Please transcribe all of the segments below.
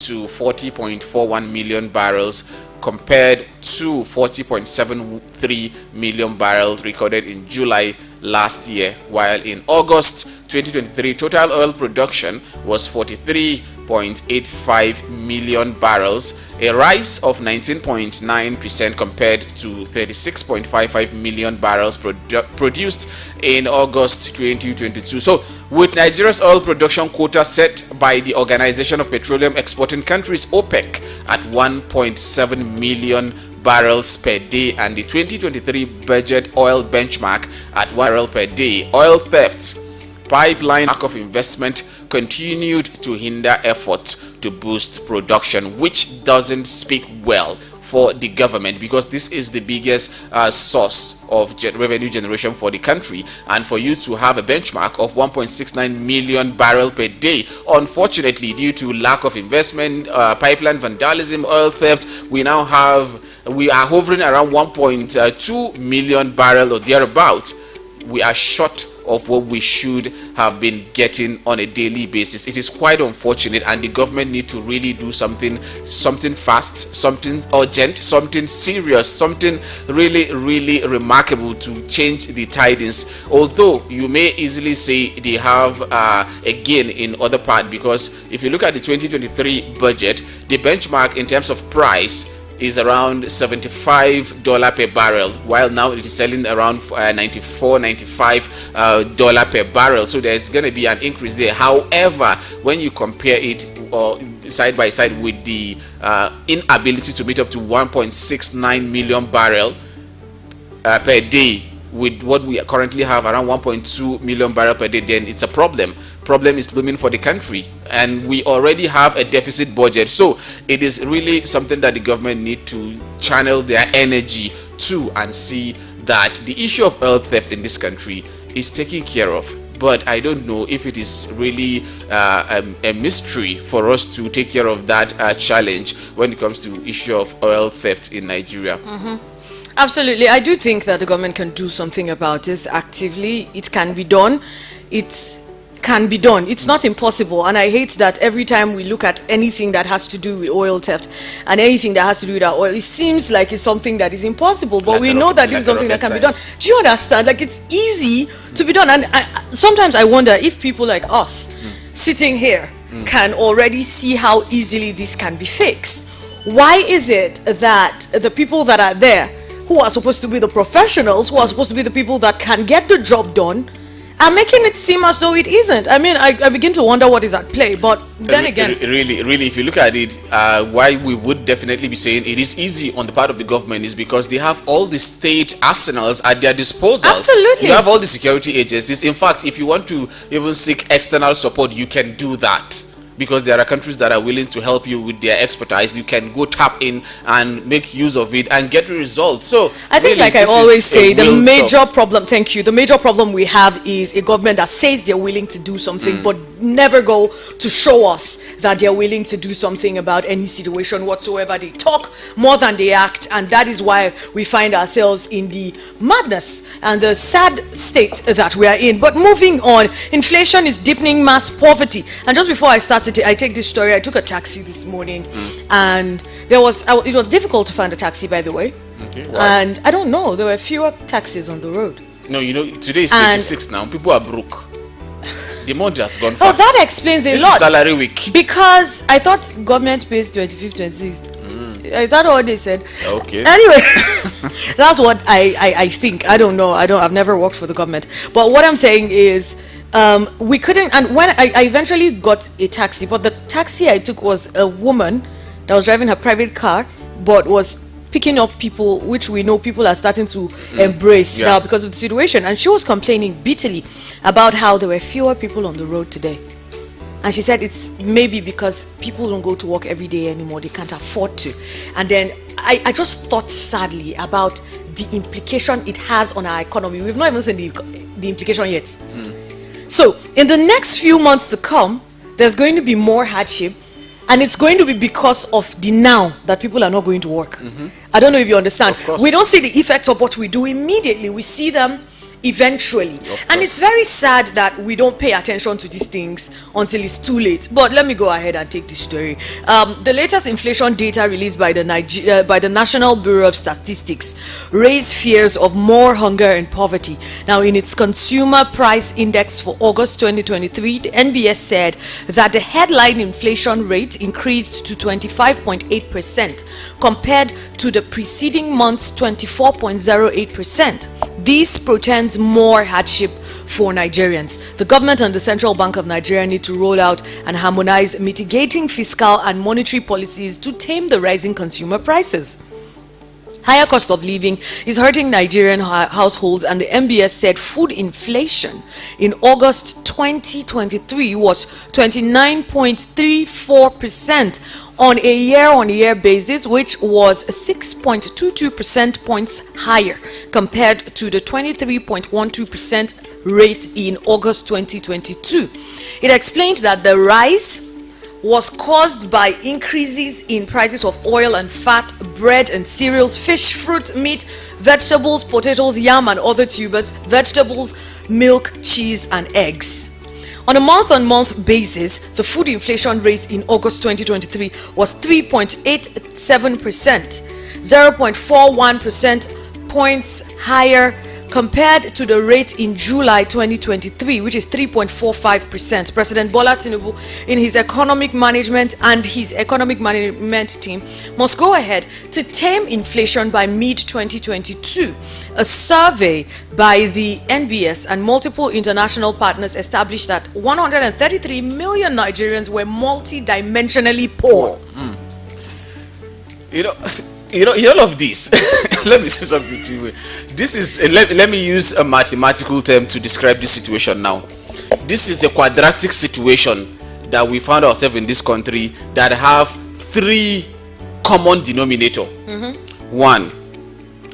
to 40.41 million barrels compared to 40.73 million barrels recorded in July last year, while in August 2023 total oil production was 43.85 million barrels, a rise of 19.9% compared to 36.55 million barrels produced in August 2022. So, with Nigeria's oil production quota set by the Organization of Petroleum Exporting Countries (OPEC) at 1.7 million barrels per day and the 2023 budget oil benchmark at 1 barrel per day, oil thefts, pipeline lack of investment continued to hinder efforts to boost production, which doesn't speak well for the government, because this is the biggest source of revenue generation for the country, and for you to have a benchmark of 1.69 million barrel per day, unfortunately, due to lack of investment, pipeline vandalism, oil theft, we are hovering around 1.2 million barrel or thereabout. We are short of what we should have been getting on a daily basis. It is quite unfortunate, and the government need to really do something fast, something urgent, something serious, something really remarkable to change the tidings. Although you may easily say they have a gain in other part, because if you look at the 2023 budget, the benchmark in terms of price is around $75 per barrel, while now it is selling around $95 per barrel. So there's going to be an increase there. However, when you compare it side by side with the inability to meet up to 1.69 million barrel per day, with what we currently have around 1.2 million barrel per day, then it's a problem is looming for the country, and we already have a deficit budget. So it is really something that the government need to channel their energy to and see that the issue of oil theft in this country is taken care of. But I don't know if it is really a mystery for us to take care of that challenge when it comes to issue of oil theft in Nigeria. Absolutely. I do think that the government can do something about this actively. It can be done. It's not impossible, and I hate that every time we look at anything that has to do with oil theft and anything that has to do with our oil, it seems like it's something that is impossible, but we know that this is something that can be done. Do you understand? Like, it's easy to be done, and sometimes I wonder if people like us sitting here can already see how easily this can be fixed. Why is it that the people that are there, who are supposed to be the professionals, who are supposed to be the people that can get the job done, are making it seem as though it isn't? I mean, I begin to wonder what is at play. But then again, really, if you look at it, why we would definitely be saying it is easy on the part of the government is because they have all the state arsenals at their disposal. Absolutely. You have all the security agencies. In fact, if you want to even seek external support, you can do that, because there are countries that are willing to help you with their expertise. You can go tap in and make use of it and get results. So I think, really, like I always say, the major problem, the major problem we have is a government that says they're willing to do something, but never go to show us that they're willing to do something about any situation whatsoever. They talk more than they act, and that is why we find ourselves in the madness and the sad state that we are in. But moving on, inflation is deepening mass poverty. And just before I take this story, I took a taxi this morning, and it was difficult to find a taxi, by the way. Okay, why? And I don't know, there were fewer taxis on the road. No, today is 26 now. People are broke. The month has gone far. Oh, that explains a lot. This is salary week. Because I thought government pays 25th, 26th. Is that what they said? Okay. Anyway, that's what I think. I don't know. I've never worked for the government. But what I'm saying is, we couldn't, and when I eventually got a taxi, but the taxi I took was a woman that was driving her private car, but was picking up people, which we know people are starting to embrace now because of the situation. And she was complaining bitterly about how there were fewer people on the road today. And she said it's maybe because people don't go to work every day anymore. They can't afford to. And then I just thought sadly about the implication it has on our economy. We've not even seen the implication yet. So in the next few months to come, there's going to be more hardship. And it's going to be because of the now that people are not going to work. I don't know if you understand. Of course. We don't see the effects of what we do immediately. We see them eventually. And it's very sad that we don't pay attention to these things until it's too late. But let me go ahead and take this story. The latest inflation data released by the National Bureau of Statistics raised fears of more hunger and poverty. Now, in its Consumer Price Index for August 2023, the NBS said that the headline inflation rate increased to 25.8% compared to the preceding month's 24.08%. This portends more hardship for Nigerians. The government and the Central Bank of Nigeria need to roll out and harmonize mitigating fiscal and monetary policies to tame the rising consumer prices. Higher cost of living is hurting Nigerian households, and the MBS said food inflation in August 2023 was 29.34% on a year-on-year basis, which was 6.22 percent points higher compared to the 23.12% rate in August 2022. It explained that the rise was caused by increases in prices of oil and fat, bread and cereals, fish, fruit, meat, vegetables, potatoes, yam and other tubers, vegetables, milk, cheese and eggs. On a month-on-month basis, the food inflation rate in August 2023 was 3.87%, 0.41% points higher compared to the rate in July 2023, which is 3.45%. President Bola Tinubu, in his economic management and his economic management team, must go ahead to tame inflation by mid-2022. A survey by the NBS and multiple international partners established that 133 million Nigerians were multi-dimensionally poor. All of this, let me say something to you. This is, let me use a mathematical term to describe this situation now. This is a quadratic situation that we found ourselves in this country that have three common denominator. One,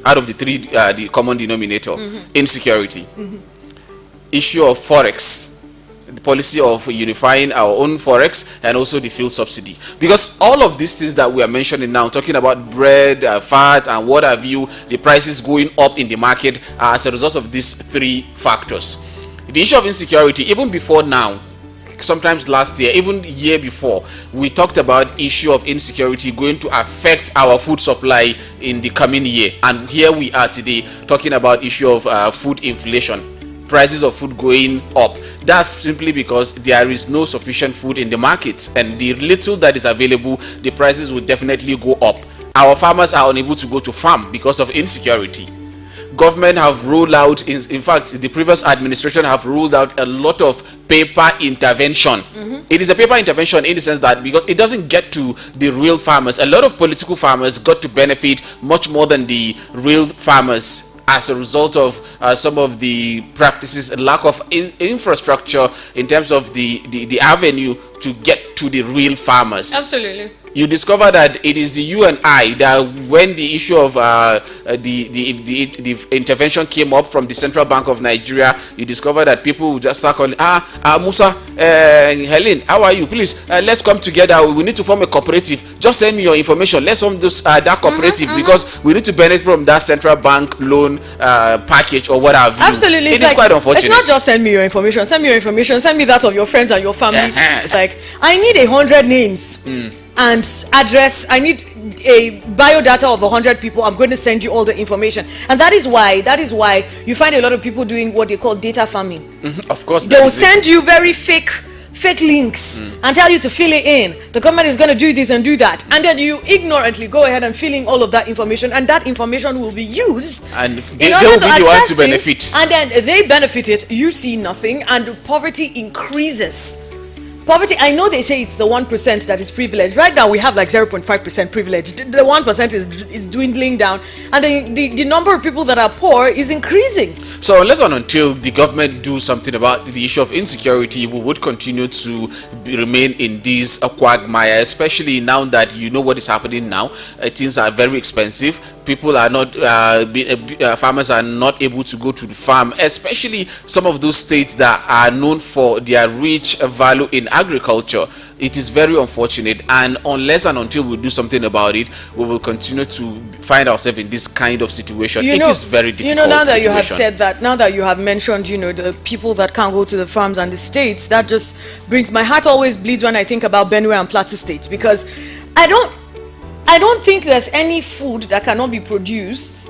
out of the three, the common denominator, insecurity, issue of forex, the policy of unifying our own forex, and also the fuel subsidy. Because all of these things that we are mentioning now, talking about bread, fat and what have you, the prices going up in the market are as a result of these three factors. The issue of insecurity, even before now, sometimes last year, even the year before, we talked about issue of insecurity going to affect our food supply in the coming year. And here we are today talking about issue of food inflation, prices of food going up. That's simply because there is no sufficient food in the market, and the little that is available, the prices will definitely go up. Our farmers are unable to go to farm because of insecurity. Government have rolled out, in fact, the previous administration have rolled out a lot of paper intervention. It is a paper intervention in the sense that because it doesn't get to the real farmers, a lot of political farmers got to benefit much more than the real farmers as a result of some of the practices, lack of infrastructure in terms of the avenue to get to the real farmers. Absolutely. You discover that it is the you and I that when the issue of the intervention came up from the Central Bank of Nigeria, you discover that people would just start calling, Musa, Helen, how are you? Please, let's come together. We need to form a cooperative. Just send me your information. Let's form that cooperative because we need to benefit from that central bank loan package or what have you. Absolutely. It is quite unfortunate. It's not just send me your information. Send me your information. Send me that of your friends and your family. Like, I need 100 names. And address. I need a biodata of 100 people. I'm going to send you all the information, and that is why you find a lot of people doing what they call data farming. Of course, they will send you very fake links and tell you to fill it in. The government is going to do this and do that, and then you ignorantly go ahead and fill in all of that information, and that information will be used and they will be the one to benefit, and then they benefit it. You see nothing, and poverty increases. Poverty, I know they say it's the 1% that is privileged. Right now we have like 0.5% privilege. The 1% is dwindling down, and the number of people that are poor is increasing. So unless and until the government do something about the issue of insecurity, we would continue to remain in this quagmire, especially now that you know what is happening now. Things are very expensive. people are not farmers are not able to go to the farm, especially some of those states that are known for their rich value in agriculture. It is very unfortunate, and unless and until we do something about it, we will continue to find ourselves in this kind of situation. It is very difficult. Now that you have said that, now that you have mentioned, the people that can't go to the farms and the states, that just brings my heart always bleeds when I think about Benue and Plateau states, because I don't think there's any food that cannot be produced.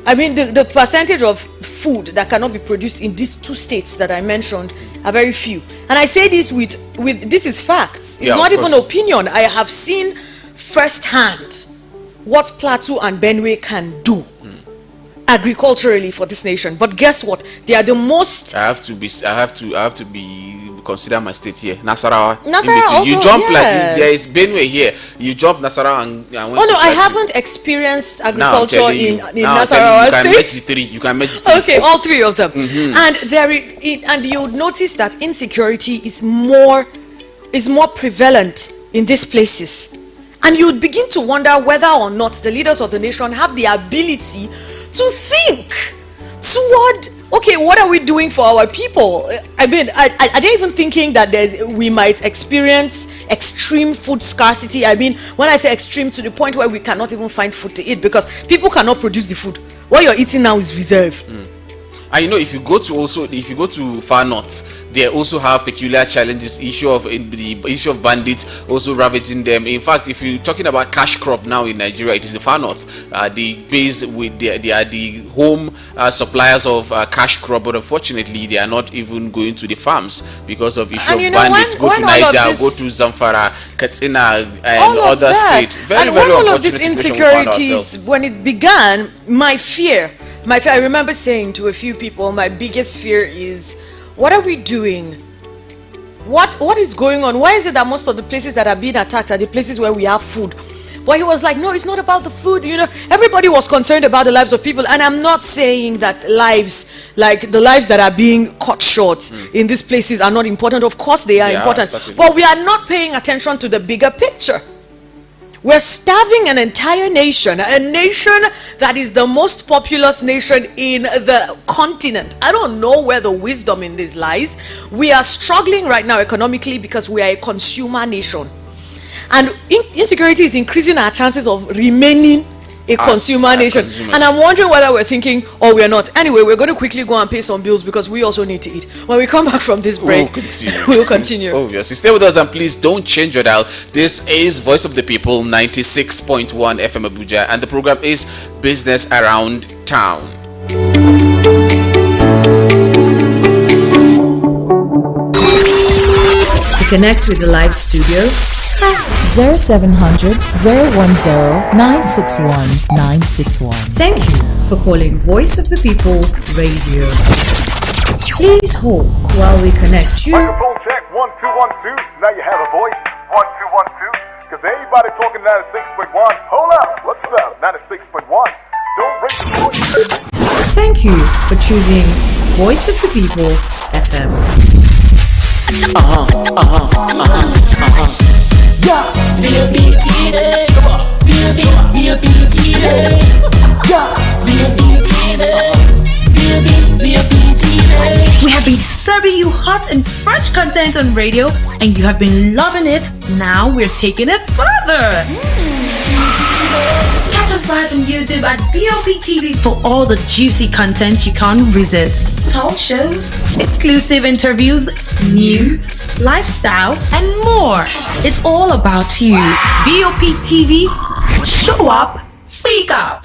I mean, the percentage of food that cannot be produced in these two states that I mentioned are very few. And I say this with this is facts. It's not even opinion. I have seen firsthand what Plateau and Benue can do agriculturally for this nation. But guess what? They are the most. I have to be consider my state here. Nasarawa also, you jump like there is Benue here. You jump Nasarawa and went to I haven't experienced agriculture in Nasarawa state. You can match the three. Okay, all three of them. And you would notice that insecurity is more prevalent in these places. And you would begin to wonder whether or not the leaders of the nation have the ability to think toward, okay, what are we doing for our people? I mean, are they even thinking that we might experience extreme food scarcity? I mean, when I say extreme, to the point where we cannot even find food to eat because people cannot produce the food. What you're eating now is reserve. And if you go to far north, they also have peculiar challenges. The issue of bandits also ravaging them. In fact, if you're talking about cash crop now in Nigeria, it is the far north. They are the home suppliers of cash crop, but unfortunately, they are not even going to the farms because of issue of bandits. Go to Niger, go to Zamfara, Katsina, and other states. Very, very all of these insecurities, when it began, my fear, I remember saying to a few people, my biggest fear is, what are we doing? What is going on? Why is it that most of the places that are being attacked are the places where we have food? But he was like, no, it's not about the food. Everybody was concerned about the lives of people. And I'm not saying that lives, like the lives that are being cut short in these places, are not important. Of course they are important. Exactly. But we are not paying attention to the bigger picture. We're starving an entire nation, a nation that is the most populous nation in the continent. I don't know where the wisdom in this lies. We are struggling right now economically because we are a consumer nation. And insecurity is increasing our chances of remaining a consumer nation. And I'm wondering whether we're thinking or we're not. Anyway, we're going to quickly go and pay some bills because we also need to eat. When we come back from this break, we'll continue. Obviously. Stay with us and please don't change your dial. This is Voice of the People, 96.1 FM Abuja, and the program is Business Around Town. To connect with the live studio, press 0700 010 961 961. Thank you for calling Voice of the People Radio. Please hold while we connect you. Microphone check 1 2 1 2. Now you have a voice 1 2 1 2. Because everybody talking 96.1. Hold up, what's up? 96.1. Don't break the voice. Thank you for choosing Voice of the People FM. Yeah, VOBT day. VOBT day. Yeah, VOBT day. VOBT day. We have been serving you hot and fresh content on radio, and you have been loving it. Now we're taking it further. Catch us live on YouTube at VOBTV for all the juicy content you can't resist. Talk shows, exclusive interviews, news, lifestyle, and more. It's all about you. VOBTV, show up, speak up.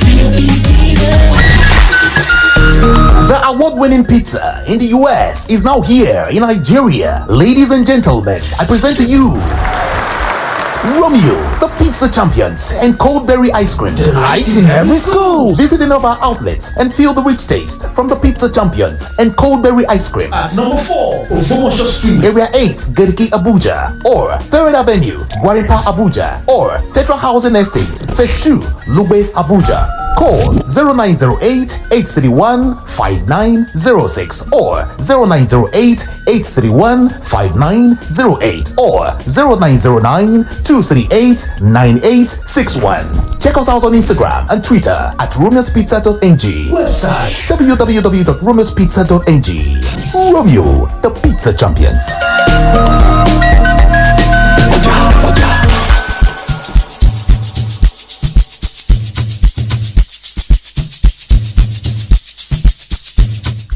The award-winning pizza in the US is now here in Nigeria. Ladies and gentlemen, I present to you Romeo, the pizza champions, and cold berry ice cream. Delight in every school. Visit any of our outlets and feel the rich taste from the pizza champions and cold berry ice cream. At number 4, Obomosho Street, Area 8, Geriki, Abuja, or 3rd Avenue, Gwarinpa, Abuja, or Federal Housing Estate, Phase 2, Lugbe, Abuja. Call 0908-831-5906 or 0908-831-5908 or 0909-238-9861. Check us out on Instagram and Twitter at Romeo'sPizza.ng. Website www.romeo'spizza.ng. Romeo, the Pizza Champions.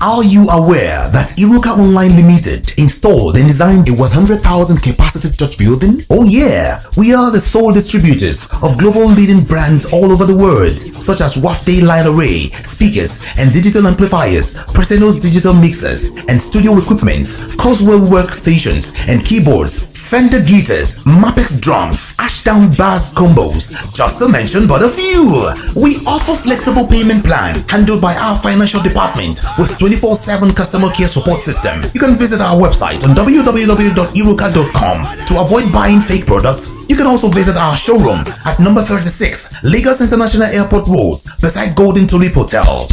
Are you aware that Iruka Online Limited installed and designed a 100,000 capacity church building? Oh yeah, we are the sole distributors of global leading brands all over the world, such as Wafday Line Array, speakers and digital amplifiers, Preseno's digital mixers and studio equipment, Coswell workstations and keyboards, Fender guitars, Mapex drums, Ashdown bass combos, just to mention but a few. We offer flexible payment plan handled by our financial department with 24/7 customer care support system. You can visit our website on www.iruka.com to avoid buying fake products. You can also visit our showroom at number 36 Lagos International Airport Road beside Golden Tulip Hotel.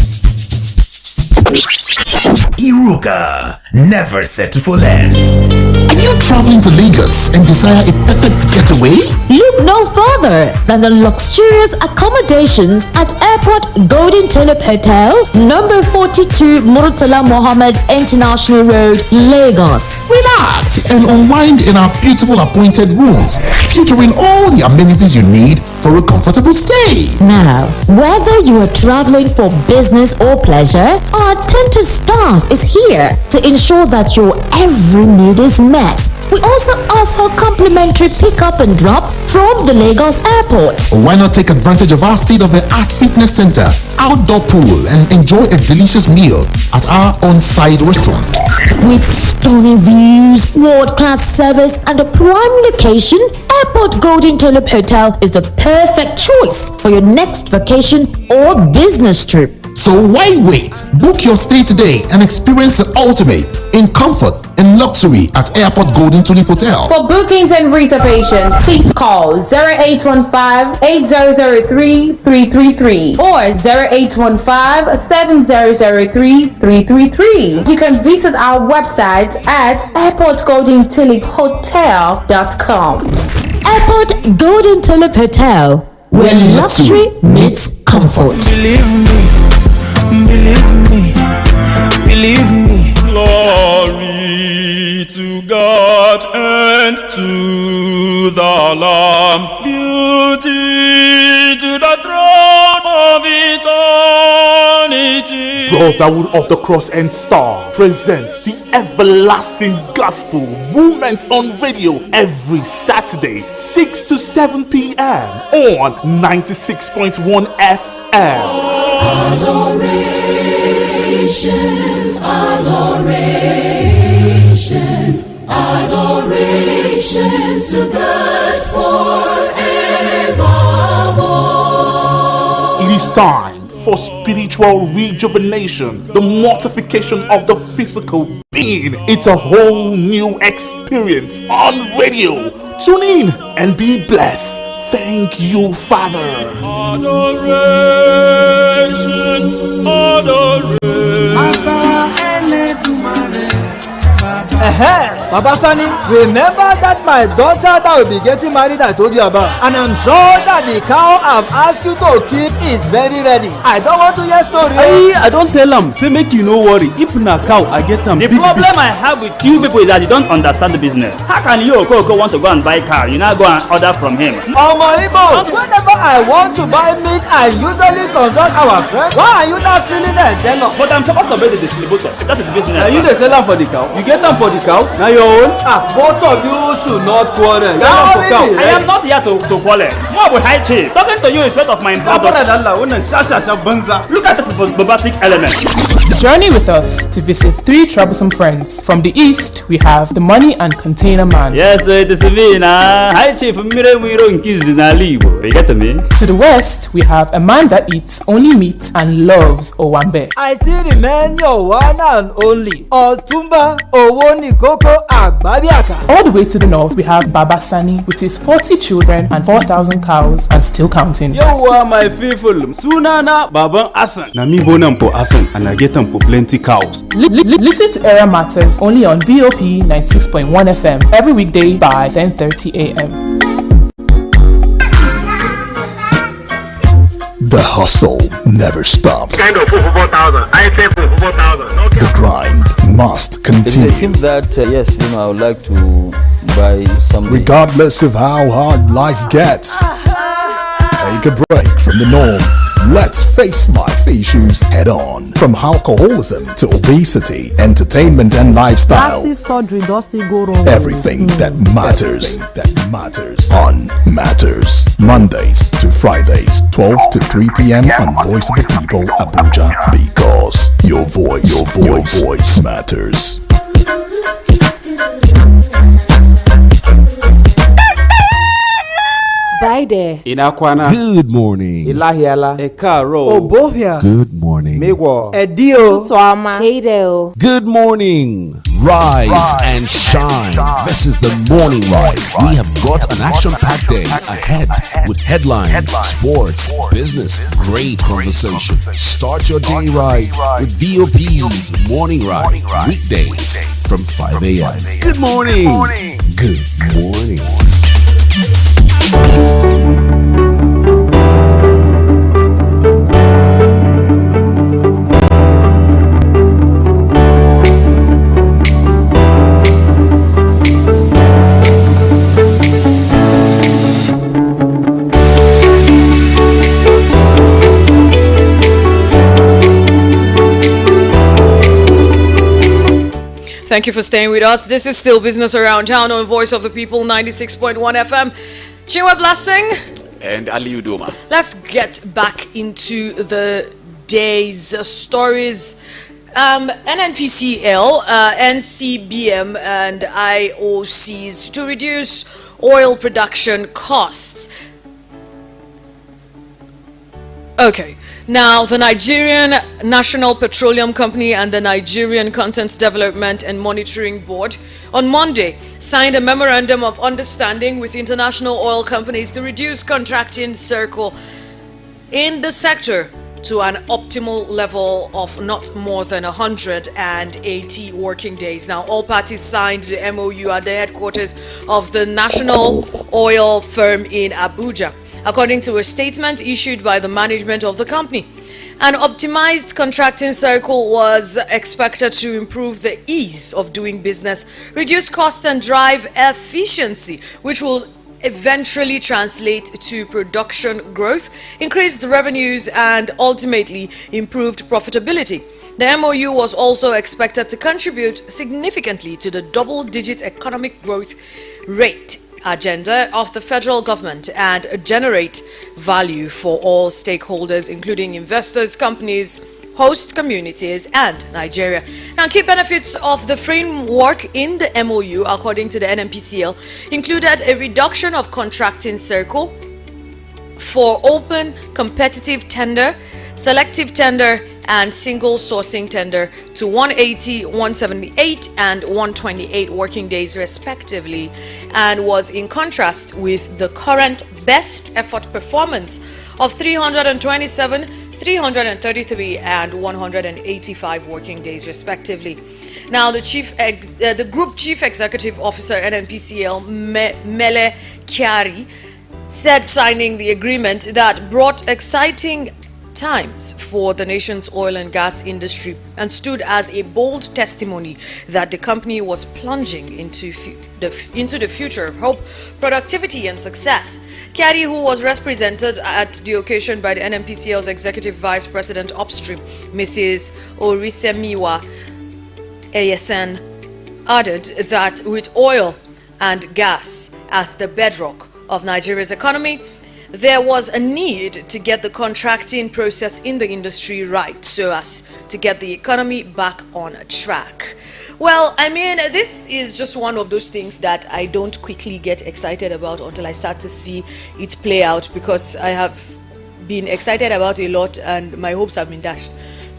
Iruka, never settle for less. Are you traveling to Lagos and desire a perfect getaway? Look no further than the luxurious accommodations at Airport Golden Tulip Hotel, number 42 Murtala Mohammed International Road, Lagos. Relax and unwind in our beautiful appointed rooms, featuring all the amenities you need for a comfortable stay. Now, whether you are traveling for business or pleasure, our attentive staff is here to ensure that your every need is met. We also offer complimentary pickup and drop from the Lagos airport. Why not take advantage of our state-of-the-art fitness center, outdoor pool, and enjoy a delicious meal at our on-site restaurant? With stunning views, world-class service, and a prime location, Airport Golden Tulip Hotel is the perfect choice for your next vacation or business trip. So why wait? Book your stay today and experience the ultimate in comfort and luxury at Airport Golden Tulip Hotel. For bookings and reservations, please call 0815-8003-333 or 0815-7003-333. You can visit our website at airportgoldentuliphotel.com. Airport Golden Tulip Hotel, where luxury meets comfort. Believe me. Glory to God and to the Lamb. Beauty to the throne of eternity. Brotherhood of the Cross and Star presents the Everlasting Gospel Movement on Radio every Saturday, 6 to 7 p.m. on 96.1 FM. Adoration, adoration, adoration to God forevermore. It is time for spiritual rejuvenation, the mortification of the physical being. It's a whole new experience on radio. Tune in and be blessed. Thank you, Father. Adoration, adoration. Baba Sani, remember that my daughter that will be getting married I told you about, and I'm sure that the cow I've asked you to keep is very ready. I don't want to hear story. I don't tell them. Say make you no worry. If na cow, I get them. The problem I have with you people is that you don't understand the business. How can you Okoko want to go and buy car? You now go and order from him. Ibo, whenever I want to buy meat, I usually consult our friend. Why are you not feeling that jealous? But I'm supposed to be the distributor. That is business. Are you the seller for the cow? You get them for the cow? Now your own? Both of you should not quarrel. I am not here to quarrel. More with high chief. Talking to you is sort of my introduction. Look at this bombastic element. Journey with us to visit 3 troublesome friends. From the east, we have the money and container man. Yes, it is me now. Hi, Chief. We don't kiss in Alibo. You get me? To the west, we have a man that eats only meat and loves Owambe. I still remain your one and only Otumba Owonikoko Agbabiaka. All the way to the north, we have Baba Sani with his 40 children and 4,000 cows and still counting. You are my people. Sunana Baban Asan. Na mi bonam po Asan and I get them for plenty cows. Listen to Area Matters only on VOP 96.1 FM every weekday by 10:30 a.m. The hustle never stops. Kind of 4,000. I say 4,000. Okay. The grind must continue. It seems that yes, I would like to buy something. Regardless of how hard life gets, take a break from the norm. Let's face life issues head on. From alcoholism to obesity, entertainment and lifestyle. Plastic surgery does still go wrong. Everything that matters on Matters. Mondays to Fridays, 12 to 3 p.m. on Voice of the People, Abuja. Because your voice matters. Bye there. Inakwana. Good morning. Ilahiala. Ekaro. Obohia. Good morning. Mewo. Edio. Tuama. Keideo. Good morning. Rise and shine. This is the morning ride. We have got an action-packed day ahead with headlines, sports, business, great conversation. Start your day right with VOP's morning ride. Weekdays from 5 a.m. Good morning. Good morning. Thank you for staying with us. This is still Business Around Town on Voice of the People 96.1 FM. Chinwe Blessing and Ali Udoma. Let's get back into the day's stories. NNPCL, NCBM and IOCs to reduce oil production costs. Okay. Now, the Nigerian National Petroleum Company and the Nigerian Content Development and Monitoring Board on Monday signed a memorandum of understanding with international oil companies to reduce contracting circle in the sector to an optimal level of not more than 180 working days. Now, all parties signed the MOU at the headquarters of the national oil firm in Abuja. According to a statement issued by the management of the company, an optimized contracting circle was expected to improve the ease of doing business, reduce cost and drive efficiency, which will eventually translate to production growth, increased revenues and ultimately improved profitability. The MOU was also expected to contribute significantly to the double-digit economic growth rate agenda of the federal government and generate value for all stakeholders, including investors, companies, host communities, and Nigeria. Now, key benefits of the framework in the MOU, according to the NNPCL, included a reduction of contracting circle for open competitive tender, selective tender, and single sourcing tender to 180, 178, and 128 working days respectively, and was in contrast with the current best effort performance of 327, 333, and 185 working days respectively. Now, the Group Chief Executive Officer NNPCL, Mele Kyari, said signing the agreement that brought exciting times for the nation's oil and gas industry and stood as a bold testimony that the company was plunging into the future of hope, productivity and success. Kyari, who was represented at the occasion by the NNPCL's Executive Vice President Upstream, Mrs. Orisemiwa ASN, added that with oil and gas as the bedrock of Nigeria's economy, there was a need to get the contracting process in the industry right so as to get the economy back on track. Well, I mean, this is just one of those things that I don't quickly get excited about until I start to see it play out, because I have been excited about a lot and my hopes have been dashed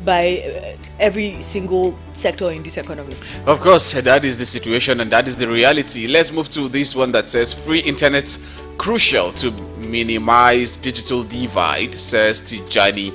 by every single sector in this economy. Of course, that is the situation and that is the reality. Let's move to this one that says free internet crucial to minimize digital divide, says Tijani.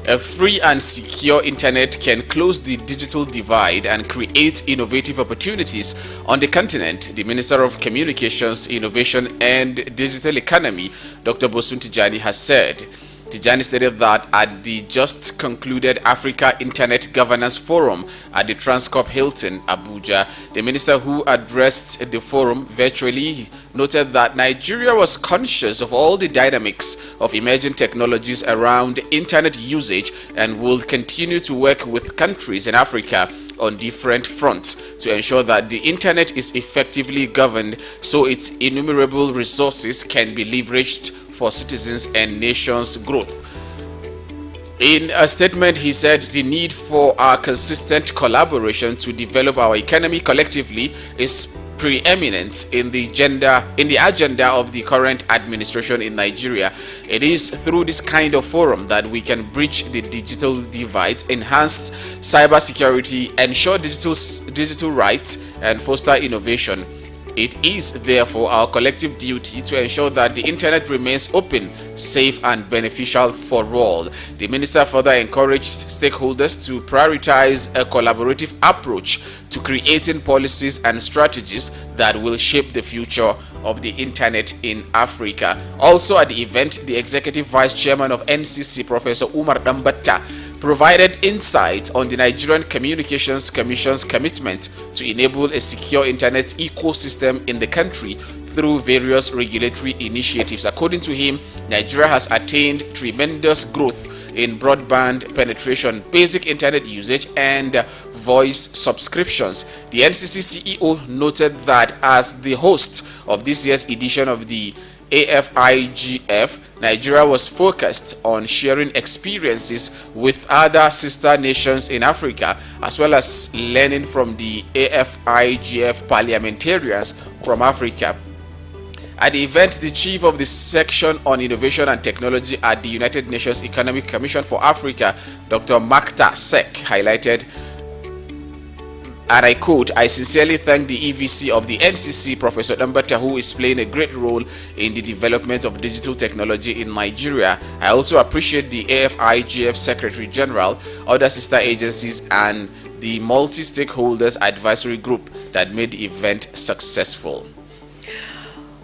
A free and secure internet can close the digital divide and create innovative opportunities on the continent, the Minister of Communications, Innovation and Digital Economy, Dr. Bosun Tijani, has said. Tijani stated that at the just concluded Africa Internet Governance Forum at the Transcorp Hilton, Abuja, the minister, who addressed the forum virtually, noted that Nigeria was conscious of all the dynamics of emerging technologies around internet usage and will continue to work with countries in Africa on different fronts to ensure that the internet is effectively governed so its innumerable resources can be leveraged for citizens and nations' growth. In a statement, he said the need for our consistent collaboration to develop our economy collectively is preeminent in the agenda of the current administration in Nigeria. It is through this kind of forum that we can bridge the digital divide, enhance cybersecurity, ensure digital rights, and foster innovation. It is therefore our collective duty to ensure that the internet remains open, safe and beneficial for all. The minister further encouraged stakeholders to prioritize a collaborative approach to creating policies and strategies that will shape the future of the internet in Africa. Also at the event, the executive vice chairman of NCC, Professor Umar Dambata, provided insight on the Nigerian Communications Commission's commitment to enable a secure internet ecosystem in the country through various regulatory initiatives. According to him, Nigeria has attained tremendous growth in broadband penetration, basic internet usage, and voice subscriptions. The NCC CEO noted that as the host of this year's edition of the AFIGF, Nigeria was focused on sharing experiences with other sister nations in Africa, as well as learning from the AFIGF parliamentarians from Africa. At the event, the chief of the section on innovation and technology at the United Nations Economic Commission for Africa, Dr. Makta Sek, highlighted, and I quote, "I sincerely thank the EVC of the NCC, Professor Dambata, who is playing a great role in the development of digital technology in Nigeria. I also appreciate the AFIGF Secretary General, other sister agencies, and the multi-stakeholders advisory group that made the event successful."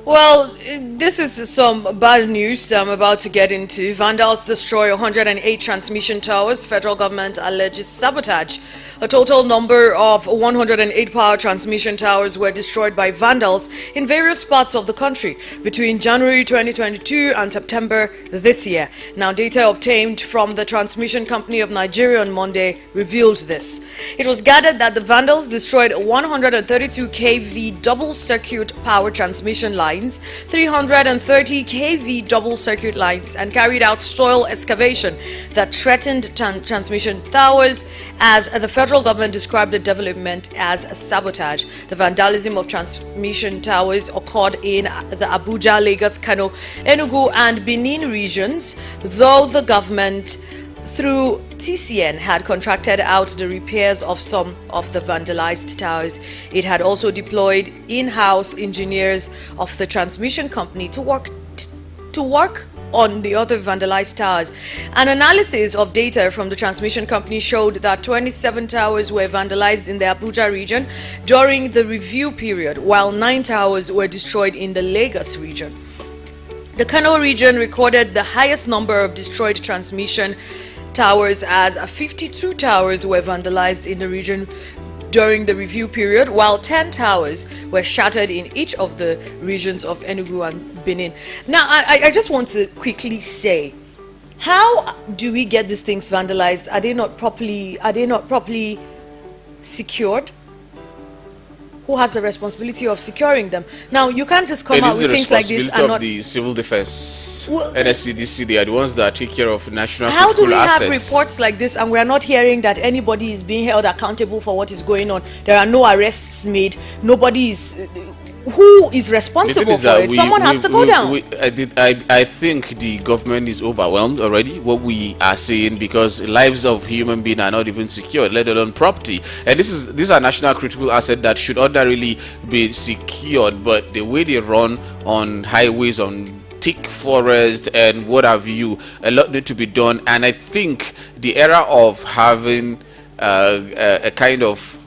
Well, this is some bad news that I'm about to get into. Vandals destroy 108 transmission towers. Federal government alleges sabotage. A total number of 108 power transmission towers were destroyed by vandals in various parts of the country between January 2022 and September this year. Now, data obtained from the Transmission Company of Nigeria on Monday revealed this. It was gathered that the vandals destroyed 132 kV double-circuit power transmission lines, 330 kV double-circuit lines, and carried out soil excavation that threatened transmission towers, as the federal government described the development as a sabotage. The vandalism of transmission towers occurred in the Abuja, Lagos, Kano, Enugu, and Benin regions, though the government, through TCN, had contracted out the repairs of some of the vandalized towers. It had also deployed in-house engineers of the transmission company to work on the other vandalized towers. An analysis of data from the transmission company showed that 27 towers were vandalized in the Abuja region during the review period, while 9 towers were destroyed in the Lagos region. The Kano region recorded the highest number of destroyed transmission towers, as 52 towers were vandalized in the region during the review period, while 10 towers were shattered in each of the regions of Enugu and Benin. Now, I just want to quickly say, how do we get these things vandalized? Are they not properly secured? who has the responsibility of securing them. Now, you can't just come It out is with the things like this responsibility and of not. the civil defense, Well, NSCDC. They are the ones that take care of national How do critical we assets. have reports like this and we are not hearing that anybody is being held accountable for what is going on? There are no arrests made. Nobody is. Who is responsible for it? Someone has to go down. I think the government is overwhelmed already. What we are saying, because lives of human beings are not even secured, let alone property. And these are national critical assets that should ordinarily be secured. But the way they run on highways, on thick forest and what have you, a lot need to be done. And I think the era of having a kind of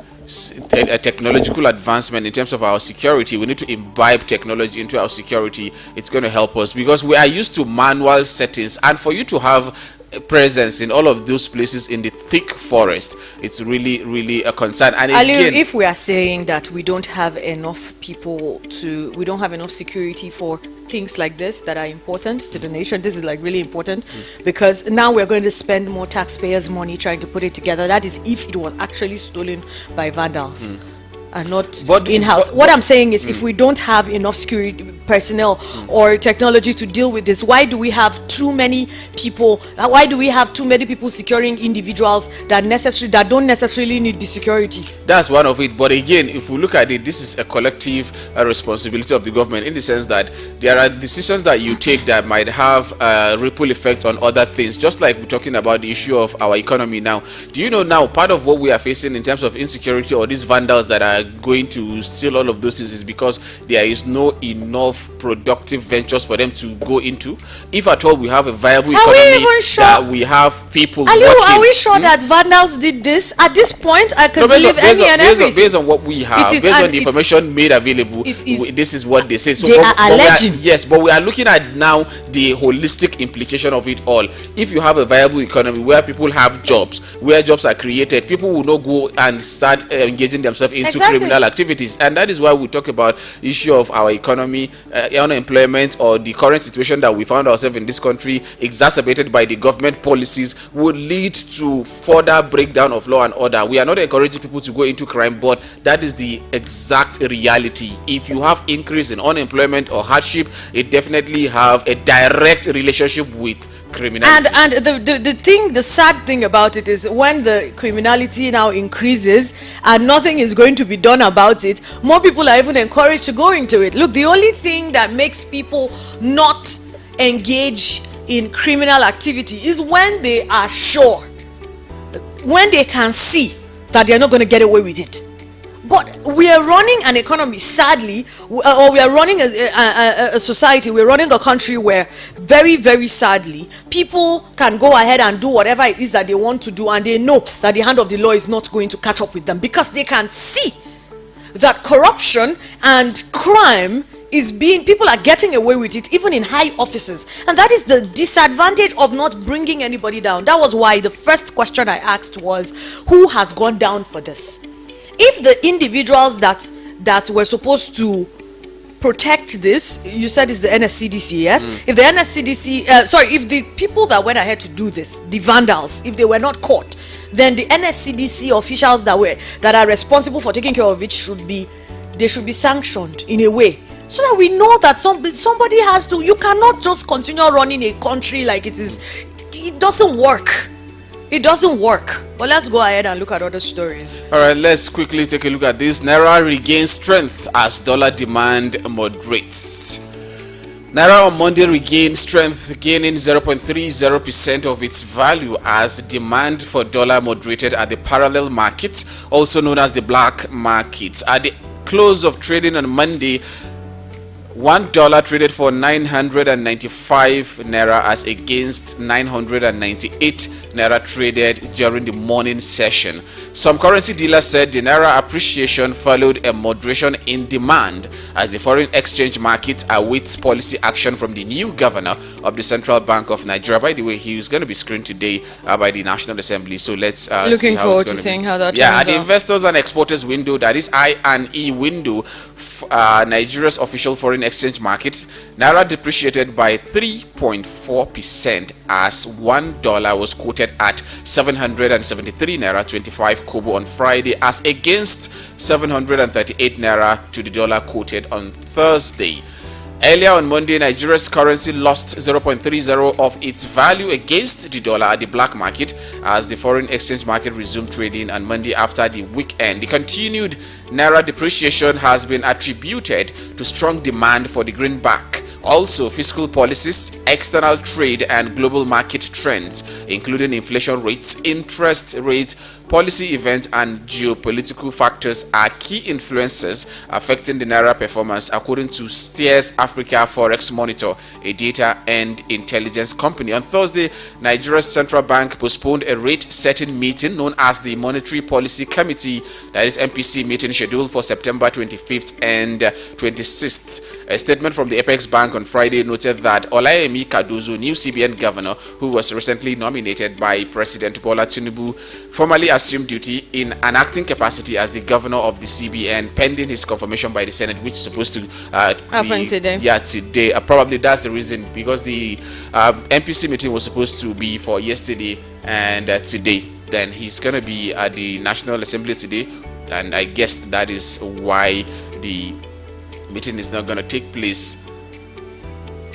a technological advancement in terms of our security, we need to imbibe technology into our security. It's going to help us, because we are used to manual settings, and for you to have a presence in all of those places in the thick forest, it's really a concern. And Aliu, again, if we are saying that we don't have enough we don't have enough security for things like this that are important to the nation, this is like really important, because now we're going to spend more taxpayers' money trying to put it together. That is if it was actually stolen by vandals and not in-house. What I'm saying is, if we don't have enough security personnel or technology to deal with this, why do we have too many people? Why do we have too many people securing individuals that don't necessarily need the security? That's one of it. But again, if we look at it, this is a collective responsibility of the government, in the sense that there are decisions that you take that might have ripple effects on other things. Just like we're talking about the issue of our economy now. Do you know now part of what we are facing in terms of insecurity, or these vandals that are going to steal all of those things, is because there is no enough productive ventures for them to go into? If at all we have a viable economy, that we have people Aliu, working. are we sure that vandals did this? At this point, I can believe any and everything. Based on what we have, based on the information made available, this is what they say. So they are alleging. But we are looking at now the holistic implication of it all. If you have a viable economy where people have jobs, where jobs are created, people will not go and start engaging themselves into criminal activities. And that is why we talk about the issue of our economy, unemployment, or the current situation that we found ourselves in this country, exacerbated by the government policies, would lead to further breakdown of law and order. We are not encouraging people to go into crime, but that is the exact reality. If you have increase in unemployment or hardship, it definitely have a direct relationship with criminality. And the sad thing about it is, when the criminality now increases and nothing is going to be done about it, more people are even encouraged to go into it. Look, the only thing that makes people not engage in criminal activity is when they are sure, when they can see that they're not going to get away with it. But we are running an economy, sadly, or we are running a society, we're running a country where very, very sadly, people can go ahead and do whatever it is that they want to do, and they know that the hand of the law is not going to catch up with them, because they can see that corruption and crime people are getting away with it, even in high offices. And that is the disadvantage of not bringing anybody down. That was why the first question I asked was, who has gone down for this? If the individuals that were supposed to protect this, you said is the NSCDC, yes? If the NSCDC, if the people that went ahead to do this, the vandals, if they were not caught, then the NSCDC officials that are responsible for taking care of it should be sanctioned in a way, so that we know that somebody has to. You cannot just continue running a country like it is. It doesn't work. It doesn't work. But let's go ahead and look at other stories. All right, let's quickly take a look at this. Naira regains strength as dollar demand moderates. Naira on Monday regained strength, gaining 0.30% of its value as demand for dollar moderated at the parallel market, also known as the black market. At the close of trading on Monday, $1 traded for 995 naira as against 998 naira traded during the morning session. Some currency dealers said the naira appreciation followed a moderation in demand as the foreign exchange market awaits policy action from the new governor of the Central Bank of Nigeria. By the way, he is going to be screened today by the National Assembly. So let's looking forward to seeing how that turns at the out. investors and exporters window, that is I&E window, Nigeria's official foreign exchange market, Naira depreciated by 3.4% as $1 was quoted at 773 Naira 25 kobo on Friday, as against 738 Naira to the dollar quoted on Thursday. Earlier on Monday, Nigeria's currency lost 0.30 of its value against the dollar at the black market as the foreign exchange market resumed trading on Monday after the weekend. The continued Naira depreciation has been attributed to strong demand for the greenback. Also, fiscal policies, external trade and global market trends, including inflation rates, interest rates, policy events and geopolitical factors are key influences affecting the Naira performance, according to Steers Africa Forex Monitor, a data and intelligence company. On Thursday, Nigeria's central bank postponed a rate-setting meeting known as the Monetary Policy Committee, that is MPC meeting, scheduled for September 25th and 26th. A statement from the Apex Bank on Friday noted that Olayemi Kadozo, new CBN governor, who was recently nominated by President Bola Tinubu, formally assumed duty in an acting capacity as the governor of the CBN pending his confirmation by the Senate, which is supposed to happen today. Yeah, today. Probably that's the reason, because the MPC meeting was supposed to be for yesterday and today. Then he's gonna be at the National Assembly today, and I guess that is why the meeting is not gonna take place.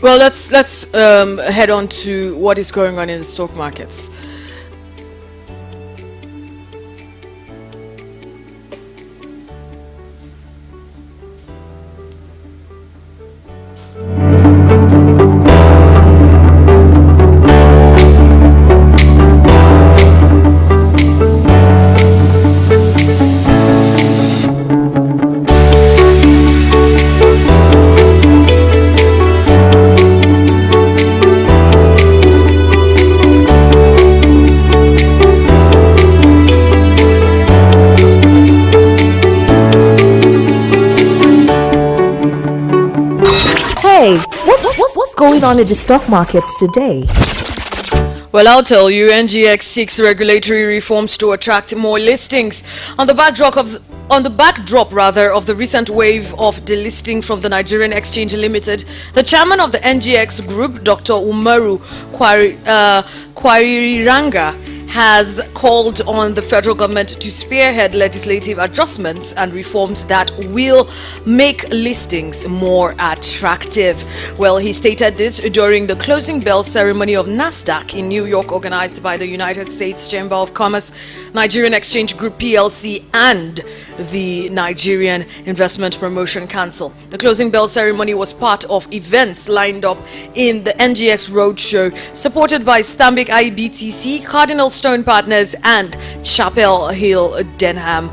Well, let's head on to what is going on in the stock markets. What's going on in the stock markets today? Well, I'll tell you, NGX seeks regulatory reforms to attract more listings. On the backdrop of the recent wave of delisting from the Nigerian Exchange Limited, the chairman of the NGX Group, Dr. Umaru Kwariranga, has called on the federal government to spearhead legislative adjustments and reforms that will make listings more attractive. Well, he stated this during the closing bell ceremony of NASDAQ in New York, organized by the United States Chamber of Commerce, Nigerian Exchange Group PLC, and the Nigerian Investment Promotion Council. The closing bell ceremony was part of events lined up in the NGX Roadshow, supported by Stanbic IBTC, Cardinal Stone Partners, and Chapel Hill Denham.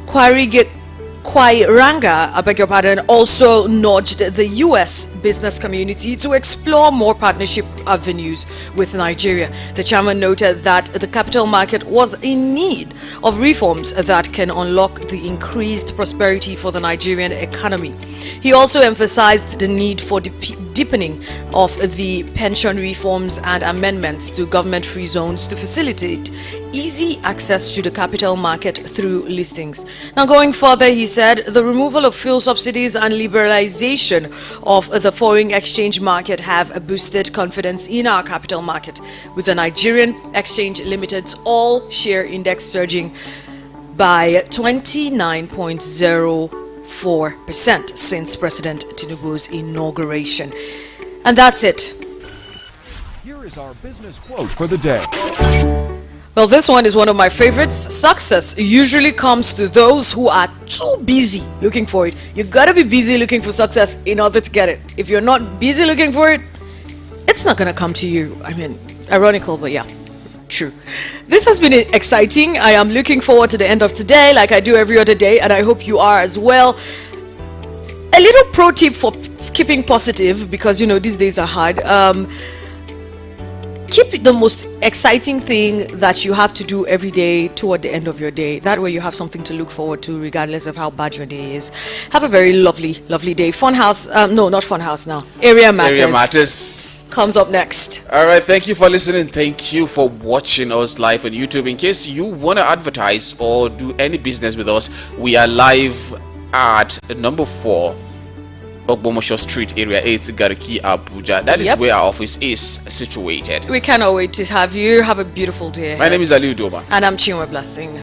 Kwairanga, I beg your pardon, also nudged the U.S. business community to explore more partnership avenues with Nigeria. The chairman noted that the capital market was in need of reforms that can unlock the increased prosperity for the Nigerian economy. He also emphasized the need for deepening of the pension reforms and amendments to government-free zones to facilitate easy access to the capital market through listings. Now, going further, he said the removal of fuel subsidies and liberalization of the foreign exchange market have boosted confidence in our capital market, with the Nigerian Exchange Limited's all-share index surging by 29.04% since President Tinubu's inauguration. And that's it. Here is our business quote for the day. Well, this one is one of my favorites. Success usually comes to those who are too busy looking for it. You gotta be busy looking for success in order to get it. If you're not busy looking for it, it's not gonna come to you. I mean, ironical, but yeah, true. This has been exciting. I am looking forward to the end of today, like I do every other day, and I hope you are as well. A little pro tip for keeping positive, because you know these days are hard. Keep the most exciting thing that you have to do every day toward the end of your day. That way you have something to look forward to regardless of how bad your day is. Have a very lovely day. Funhouse, no, not Funhouse now. Area Matters comes up next. All right, thank you for listening. Thank you for watching us live on YouTube. In case you want to advertise or do any business with us, we are live at number 4 Ogbomosho Street, Area 8, Gariki, Abuja. That is where our office is situated. We cannot wait to have you. Have a beautiful day. My name is Ali Udoma. And I'm Chinwe Blessing.